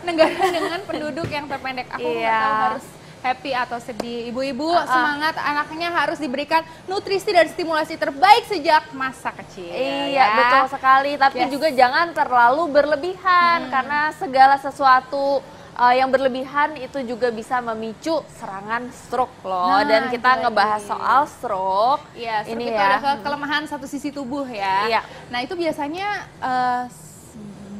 negara dengan penduduk yang terpendek. Aku nggak tahu harus happy atau sedih. Ibu-ibu semangat, anaknya harus diberikan nutrisi dan stimulasi terbaik sejak masa kecil. Iya, betul sekali. Tapi juga jangan terlalu berlebihan karena segala sesuatu yang berlebihan itu juga bisa memicu serangan stroke loh. Dan kita ngebahas soal stroke. Iya, stroke itu ada kelemahan satu sisi tubuh ya. Iya. Nah itu biasanya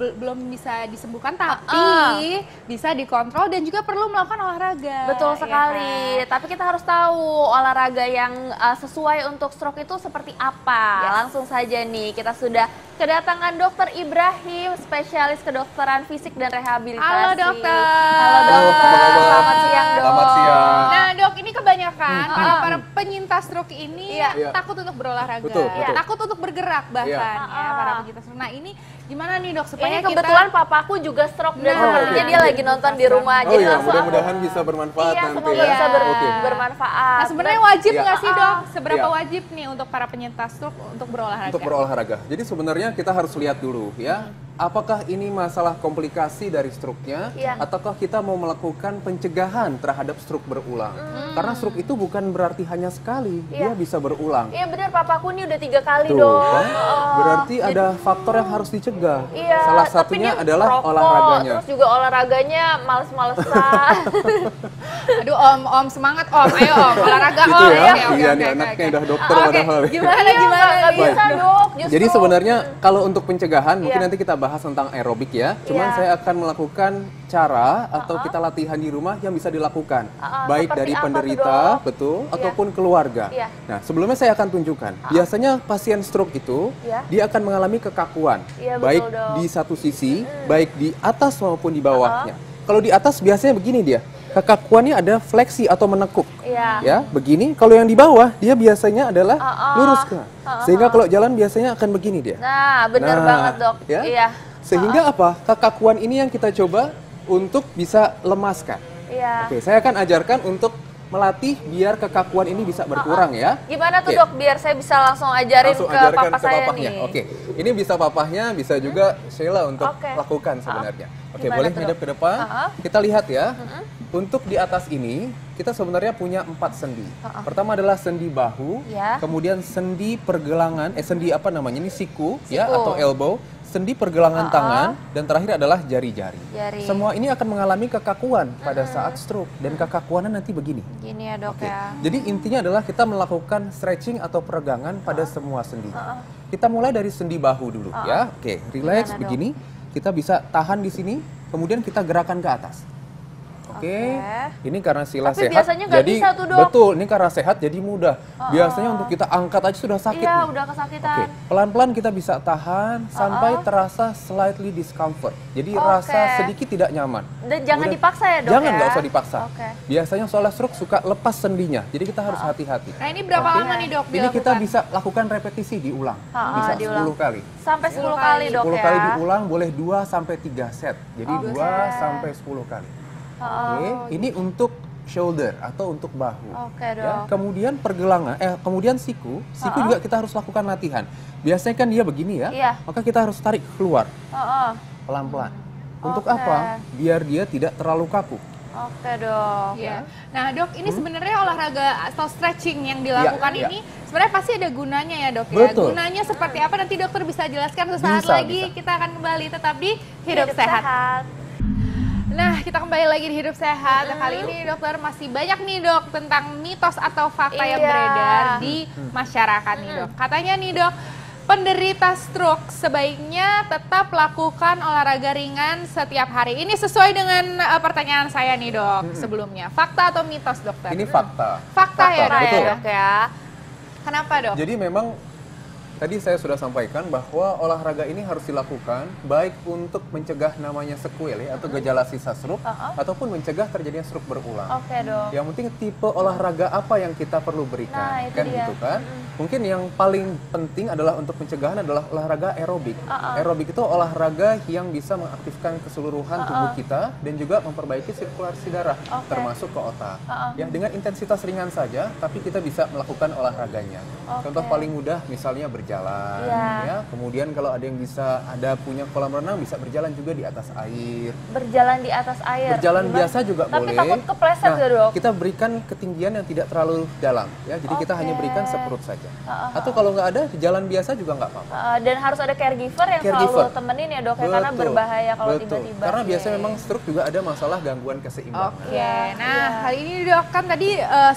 belum bisa disembuhkan, tapi bisa dikontrol dan juga perlu melakukan olahraga. Betul sekali. Tapi kita harus tahu olahraga yang sesuai untuk stroke itu seperti apa. Langsung saja nih, kita sudah kedatangan Dokter Ibrahim, spesialis kedokteran fisik dan rehabilitasi. Halo dokter. Halo dokter. Selamat siang dok. Selamat siang. Nah dok, ini kebanyakan para penyintas stroke ini takut untuk berolahraga, takut untuk bergerak bahkan ya para penyintas stroke. Nah ini gimana nih dok supaya ini kebetulan papaku juga stroke dan sepertinya dia lagi nonton di rumah. Jadi mudah-mudahan bisa bermanfaat nanti semoga ya. bisa bermanfaat. Nah sebenarnya wajib nggak sih dok? Seberapa wajib nih untuk para penyintas stroke untuk berolahraga? Untuk berolahraga. Jadi sebenarnya kita harus lihat dulu ya. Apakah ini masalah komplikasi dari stroke-nya, ataukah kita mau melakukan pencegahan terhadap stroke berulang? Karena stroke itu bukan berarti hanya sekali, dia bisa berulang. Iya benar, papaku ini udah 3 kali Tuh, dong. kan? Berarti ada faktor yang harus dicegah. Iya, salah satunya adalah olahraganya. Terus juga olahraganya males-malesan. Aduh om semangat om, ayo om olahraga Gitu om. ya, iya nih anaknya udah dokter padahal. Gimana Nggak bisa dok. Jadi sebenarnya kalau untuk pencegahan mungkin nanti kita bahas tentang aerobik ya. Cuman saya akan melakukan cara atau kita latihan di rumah yang bisa dilakukan baik dari penderita ataupun keluarga. Nah, sebelumnya saya akan tunjukkan. Biasanya pasien stroke itu dia akan mengalami kekakuan baik di satu sisi, baik di atas maupun di bawahnya. Kalau di atas biasanya begini dia. Kekakuannya ada fleksi atau menekuk. Ya, begini. Kalau yang di bawah dia biasanya adalah lurus ke. Sehingga kalau jalan biasanya akan begini dia. Nah, benar banget, Dok. Ya? Iya. Sehingga apa? Kekakuan ini yang kita coba untuk bisa lemaskan. Iya. Oke, saya akan ajarkan untuk melatih biar kekakuan ini bisa berkurang ya. Gimana tuh, Dok? Biar saya bisa langsung ajarin ke papa saya nih. Oke. Ini bisa papahnya, bisa juga Sheila untuk lakukan sebenarnya. Oke, boleh hidup ke depan. Kita lihat ya. Untuk di atas ini, kita sebenarnya punya 4 sendi. Pertama adalah sendi bahu, kemudian sendi pergelangan, sendi apa namanya ini, siku. Ya, atau elbow, sendi pergelangan tangan, dan terakhir adalah jari-jari. Semua ini akan mengalami kekakuan pada saat stroke, dan kekakuannya nanti begini. Gini ya dok ya. Jadi intinya adalah kita melakukan stretching atau peregangan pada semua sendi. Kita mulai dari sendi bahu dulu ya. Oke, relax begini. Kita bisa tahan di sini, kemudian kita gerakan ke atas. Oke, ini karena Sheila sehat, biasanya nggak jadi bisa tuh, Dok. betul. Ini karena sehat, jadi mudah. Biasanya untuk kita angkat aja sudah sakit. Iya, nih. udah kesakitan. Oke, pelan-pelan kita bisa tahan sampai terasa slightly discomfort. Jadi rasa sedikit tidak nyaman. Dan jangan dipaksa ya dok. Jangan, nggak usah dipaksa. Biasanya soalnya stroke suka lepas sendinya, jadi kita harus hati-hati. Nah ini berapa lama nih dok? Ini kita bisa lakukan repetisi diulang, bisa 10 kali. Sampai 10 kali dok 10 ya. kali diulang, boleh 2 sampai 3 set. Jadi 2 sampai 10 kali. Oke, ini untuk shoulder atau untuk bahu. Oke dok. Ya, kemudian pergelangan, kemudian siku juga kita harus lakukan latihan. Biasanya kan dia begini ya, maka kita harus tarik keluar, pelan-pelan. Untuk apa? Biar dia tidak terlalu kaku. Oke dok. Ya. Nah dok, ini sebenarnya olahraga atau stretching yang dilakukan ini sebenarnya pasti ada gunanya ya dok ya. Betul. Gunanya seperti apa nanti dokter bisa jelaskan sesaat lagi. Kita akan kembali tetap di Hidup Sehat. Nah, kita kembali lagi di Hidup Sehat. Kali ini dokter masih banyak nih dok tentang mitos atau fakta yang beredar di masyarakat nih dok. Katanya nih dok, penderita stroke sebaiknya tetap lakukan olahraga ringan setiap hari. Ini sesuai dengan pertanyaan saya nih dok sebelumnya. Fakta atau mitos dokter? Ini fakta. Fakta ya betul. Dok ya. Kenapa dok? Jadi memang tadi saya sudah sampaikan bahwa olahraga ini harus dilakukan baik untuk mencegah namanya sequel ya, atau gejala sisa stroke ataupun mencegah terjadinya stroke berulang. Oke dok. Yang penting tipe olahraga apa yang kita perlu berikan, Nah, itu kan dia. gitu kan? Mungkin yang paling penting adalah untuk pencegahan adalah olahraga aerobik. Aerobik itu olahraga yang bisa mengaktifkan keseluruhan tubuh kita dan juga memperbaiki sirkulasi darah termasuk ke otak. Ya, dengan intensitas ringan saja, tapi kita bisa melakukan olahraganya. Contoh paling mudah misalnya berjalan, ya. Kemudian kalau ada yang punya kolam renang bisa berjalan juga di atas air. Berjalan di atas air. Berjalan biasa juga boleh. Tapi takut kepleset ya, Dok? Kita berikan ketinggian yang tidak terlalu dalam, ya. Jadi kita hanya berikan seperut saja. Atau kalau nggak ada, jalan biasa juga nggak apa-apa. Dan harus ada caregiver yang selalu temenin ya, Dok, ya, karena berbahaya kalau tiba-tiba. Karena biasanya memang stroke juga ada masalah gangguan keseimbangan. Nah kali ini Dok kan tadi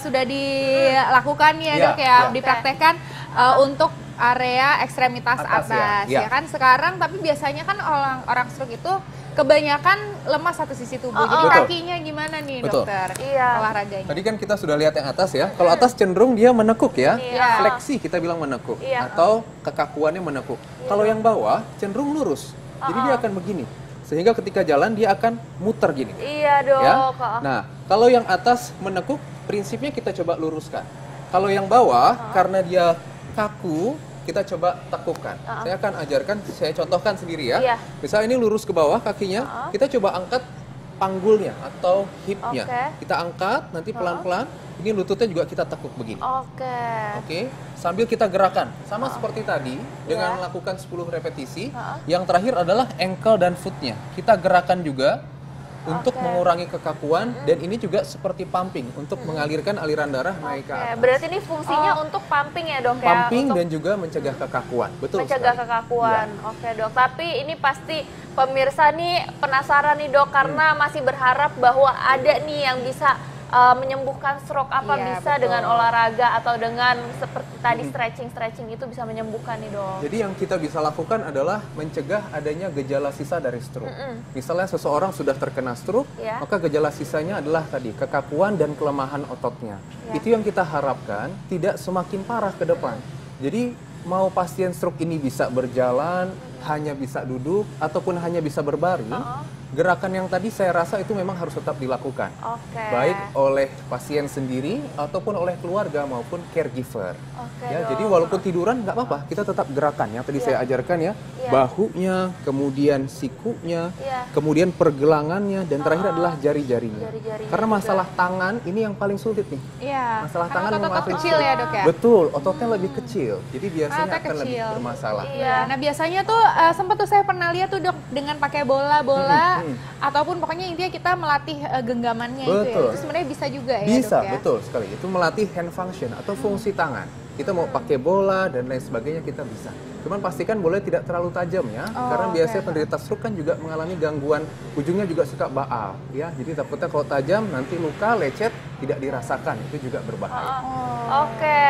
sudah dilakukan ya Dok ya, dipraktekkan untuk area ekstremitas atas ya kan sekarang, tapi biasanya kan orang stroke itu kebanyakan lemas satu sisi tubuh. Jadi kakinya gimana nih dokter olahraganya? Tadi kan kita sudah lihat yang atas ya. Kalau atas cenderung dia menekuk ya. Fleksi kita bilang menekuk atau kekakuannya menekuk. Kalau yang bawah cenderung lurus. Jadi dia akan begini. Sehingga ketika jalan dia akan muter gini. Iya dok. Ya? Nah, kalau yang atas menekuk, prinsipnya kita coba luruskan. Kalau yang bawah karena dia kaku, kita coba tekukkan. Saya akan ajarkan, saya contohkan sendiri ya. Misal ini lurus ke bawah kakinya, kita coba angkat panggulnya atau hipnya. Kita angkat, nanti pelan-pelan. Ini lututnya juga kita tekuk begini. Oke. Sambil kita gerakan. Sama seperti tadi, dengan melakukan 10 repetisi. Yang terakhir adalah ankle dan footnya. Kita gerakan juga untuk mengurangi kekakuan, dan ini juga seperti pumping untuk mengalirkan aliran darah naik ke atas. Berarti ini fungsinya untuk pumping ya dok ya? Pumping dan juga mencegah kekakuan. Betul. Mencegah kekakuan. Oke dok. Tapi ini pasti pemirsa nih penasaran nih dok, karena masih berharap bahwa ada nih yang bisa menyembuhkan stroke. Apa bisa dengan olahraga atau dengan seperti tadi stretching itu bisa menyembuhkan nih dok? Jadi yang kita bisa lakukan adalah mencegah adanya gejala sisa dari stroke. Misalnya seseorang sudah terkena stroke, maka gejala sisanya adalah tadi kekakuan dan kelemahan ototnya. Itu yang kita harapkan tidak semakin parah ke depan. Jadi mau pasien stroke ini bisa berjalan, hanya bisa duduk, ataupun hanya bisa berbaring, gerakan yang tadi saya rasa itu memang harus tetap dilakukan. Baik oleh pasien sendiri, ataupun oleh keluarga maupun caregiver. Jadi walaupun tiduran nggak apa-apa, kita tetap gerakan. Yang tadi saya ajarkan ya, bahunya, kemudian sikunya, kemudian pergelangannya, dan terakhir adalah jari-jarinya. Karena masalah tangan, ini yang paling sulit nih. Masalah tangan otot kecil ya dok ya? Betul, ototnya lebih kecil. Jadi biasanya akan lebih bermasalah. Nah biasanya tuh sempat tuh saya pernah lihat tuh dok, dengan pakai bola-bola ataupun pokoknya intinya kita melatih genggamannya itu ya. Itu sebenarnya bisa juga ya bisa, dok ya? Betul sekali. Itu melatih hand function atau fungsi tangan. Kita mau pakai bola dan lain sebagainya kita bisa. Cuman pastikan bola tidak terlalu tajam ya, karena biasanya penderita stroke kan juga mengalami gangguan, ujungnya juga suka baal ya. Jadi takutnya kalau tajam nanti luka, lecet, tidak dirasakan, itu juga berbahaya.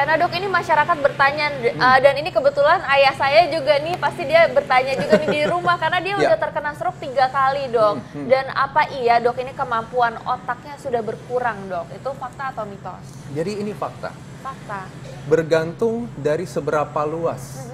Nah dok, ini masyarakat bertanya dan ini kebetulan ayah saya juga nih, pasti dia bertanya juga nih di rumah karena dia udah terkena stroke 3 kali dok. Dan apa iya dok ini kemampuan otaknya sudah berkurang dok? Itu fakta atau mitos? Jadi ini fakta. Fakta. Bergantung dari seberapa luas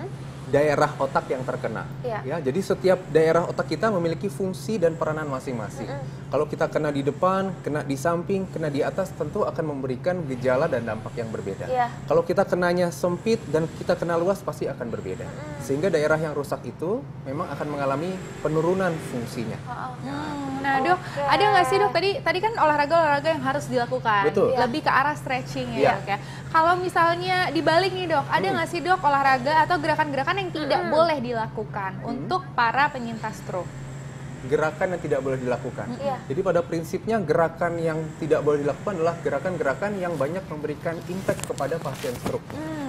daerah otak yang terkena. Ya, jadi setiap daerah otak kita memiliki fungsi dan peranan masing-masing. Kalau kita kena di depan, kena di samping, kena di atas, tentu akan memberikan gejala dan dampak yang berbeda. Kalau kita kenanya sempit dan kita kena luas, pasti akan berbeda. Sehingga daerah yang rusak itu memang akan mengalami penurunan fungsinya. Nah dok, ada nggak sih dok, tadi kan olahraga yang harus dilakukan, lebih ke arah stretching ya dok ya. Kalau misalnya dibalik nih dok, ada nggak sih dok olahraga atau gerakan-gerakan yang tidak boleh dilakukan untuk para penyintas stroke? Gerakan yang tidak boleh dilakukan. Jadi pada prinsipnya gerakan yang tidak boleh dilakukan adalah gerakan-gerakan yang banyak memberikan impact kepada pasien stroke.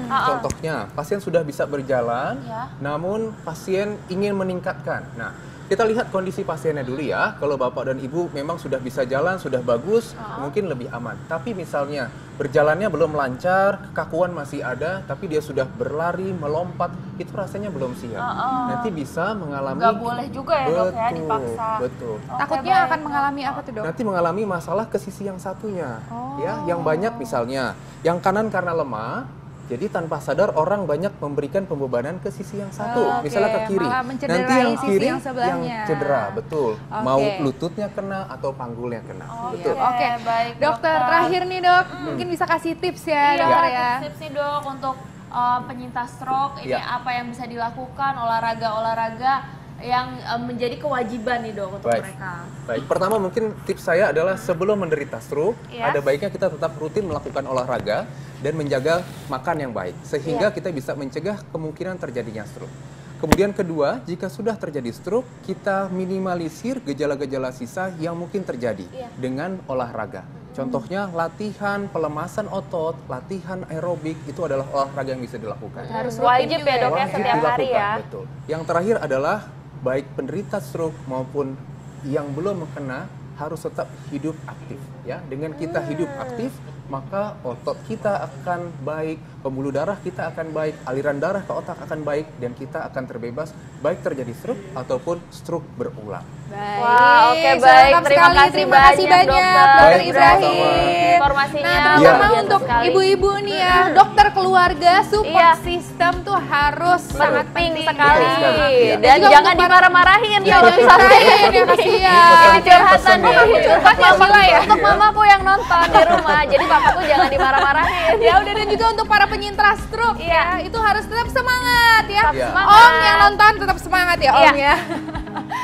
Contohnya, pasien sudah bisa berjalan, namun pasien ingin meningkatkan. Nah, kita lihat kondisi pasiennya dulu ya. Kalau bapak dan ibu memang sudah bisa jalan, sudah bagus, mungkin lebih aman. Tapi misalnya berjalannya belum lancar, kekakuan masih ada, tapi dia sudah berlari, melompat, itu rasanya belum siap. Nanti bisa mengalami... Nggak boleh juga ya dok ya, dipaksa. Betul. Takutnya akan mengalami apa tuh dok? Nanti mengalami masalah ke sisi yang satunya. Ya, yang banyak misalnya, yang kanan karena lemah, jadi tanpa sadar orang banyak memberikan pembebanan ke sisi yang satu, misalnya ke kiri. Nanti yang kiri yang cedera, betul. Mau lututnya kena atau panggulnya kena. Betul. Baik. Dokter, terakhir nih dok, mungkin bisa kasih tips ya dokter ya. Tips nih dok untuk penyintas stroke, ini apa yang bisa dilakukan, olahraga-olahraga yang menjadi kewajiban nih dok untuk mereka. Baik, pertama mungkin tips saya adalah sebelum menderita stroke, ada baiknya kita tetap rutin melakukan olahraga. dan menjaga makan yang baik sehingga kita bisa mencegah kemungkinan terjadinya stroke. Kemudian kedua, jika sudah terjadi stroke, kita minimalisir gejala-gejala sisa yang mungkin terjadi dengan olahraga. Contohnya latihan pelemasan otot, latihan aerobik itu adalah olahraga yang bisa dilakukan. Harus wajib ya dok ya setiap hari ya. Betul. Yang terakhir adalah baik penderita stroke maupun yang belum kena harus tetap hidup aktif ya. Dengan kita hidup aktif, maka otot kita akan baik, pembuluh darah kita akan baik, aliran darah ke otak akan baik, dan kita akan terbebas baik terjadi stroke ataupun stroke berulang. Baik. Wah, oke baik. Terima kasih banyak Dokter Ibrahim. Informasinya. Nah, terutama untuk ibu-ibu nih ya, dokter keluarga support system tuh harus sangat penting sekali. Ya. Dan jangan dimarah-marahin kalau misalnya ya kasihan. Ini curhatan nih. Curhat ya untuk mamaku yang nonton di rumah. Jadi papaku jangan dimarah-marahin. Ya udah, dan juga untuk para penyintas stroke ya, itu harus tetap semangat ya. Semangat. Om yang nonton tetap semangat ya Om ya.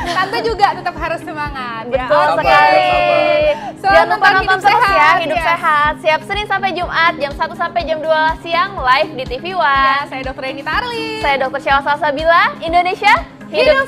Tante juga tetap harus semangat. Betul sekali. Jangan lupa nonton terus ya Hidup Sehat. Siap Senin sampai Jumat jam 1 sampai jam 2 siang live di TV One. Saya Dr. Eni Tarli. Saya Dr. Syawal Salsabila. Indonesia Hidup